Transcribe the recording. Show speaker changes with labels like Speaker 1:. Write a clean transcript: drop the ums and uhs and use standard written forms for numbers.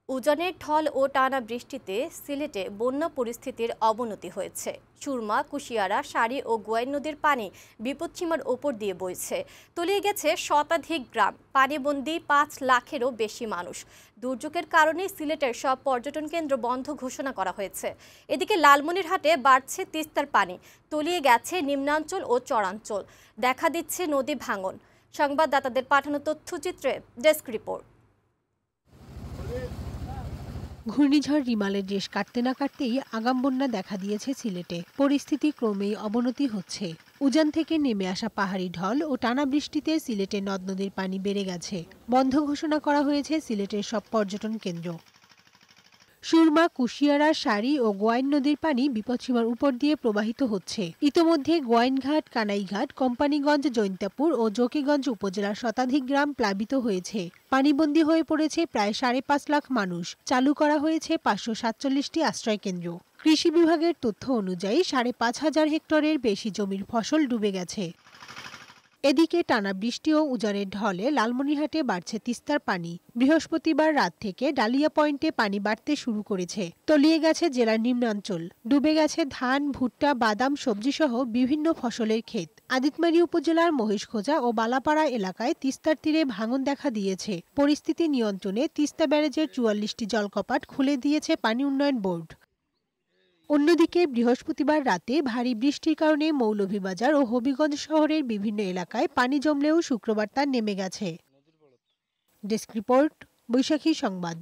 Speaker 1: উজানের ঢল ও টানা বৃষ্টিতে সিলেটে বন্যা পরিস্থিতির অবনতি হয়েছে। সুরমা, কুশিয়ারা, সারি ও গোয়াইন নদীর পানি বিপদসীমার ওপর দিয়ে বইছে। তলিয়ে গেছে শতাধিক গ্রাম, পানিবন্দী ৫ লাখেরও বেশি মানুষ। দুর্যোগের কারণে সিলেটের সব পর্যটন কেন্দ্র বন্ধ ঘোষণা করা হয়েছে। এদিকে লালমনিরহাটে বাড়ছে তিস্তার পানি, তলিয়ে গেছে নিম্নাঞ্চল ও চরাঞ্চল, দেখা দিচ্ছে নদী ভাঙন। সংবাদদাতাদের পাঠানো তথ্যচিত্রে ডেস্ক রিপোর্ট।
Speaker 2: ঘূর্ণিঝড় রিমালের রেশ কাটতে না কাটতেই আগাম বন্যা দেখা দিয়েছে সিলেটে। পরিস্থিতি ক্রমেই অবনতি হচ্ছে। উজান থেকে নেমে আসা পাহাড়ি ঢল ও টানা বৃষ্টিতে সিলেটে নদ নদীর পানি বেড়ে গেছে। বন্ধ ঘোষণা করা হয়েছে সিলেটের সব পর্যটন কেন্দ্র। সুরমা, কুশিয়ারা, সারি ও গোয়াইন নদীর পানি বিপদসীমার উপর দিয়ে প্রবাহিত হচ্ছে। ইতোমধ্যে গোয়াইনঘাট, কানাইঘাট, কোম্পানিগঞ্জ, জৈন্তাপুর ও জকিগঞ্জ উপজেলার শতাধিক গ্রাম প্লাবিত হয়েছে। পানিবন্দী হয়ে পড়েছে প্রায় ৫.৫ লাখ মানুষ। চালু করা হয়েছে ৫৪৭টি আশ্রয় কেন্দ্র। কৃষি বিভাগের তথ্য অনুযায়ী ৫,৫০০ হেক্টরের বেশি জমির ফসল ডুবে গেছে। এদিকে টানা বৃষ্টি ও উজানের ঢলে লালমনিরহাটে বাড়ছে তিস্তার পানি। বৃহস্পতিবার রাত থেকে ডালিয়া পয়েন্টে পানি বাড়তে শুরু করেছে। তলিয়ে গেছে জেলার নিম্নাঞ্চল, ডুবে গেছে ধান, ভুট্টা, বাদাম, সবজিসহ বিভিন্ন ফসলের ক্ষেত। আদিতমারী উপজেলার মহিষখোজা ও বালাপাড়া এলাকায় তিস্তার তীরে ভাঙন দেখা দিয়েছে। পরিস্থিতি নিয়ন্ত্রণে তিস্তা ব্যারেজের ৪৪টি জলকপাট খুলে দিয়েছে পানি উন্নয়ন বোর্ড। অন্যদিকে বৃহস্পতিবার রাতে ভারী বৃষ্টির কারণে মৌলভীবাজার ও হবিগঞ্জ শহরের বিভিন্ন এলাকায় পানি জমলেও শুক্রবার তা নেমে গেছে। ডেস্ক রিপোর্ট, বৈশাখী সংবাদ।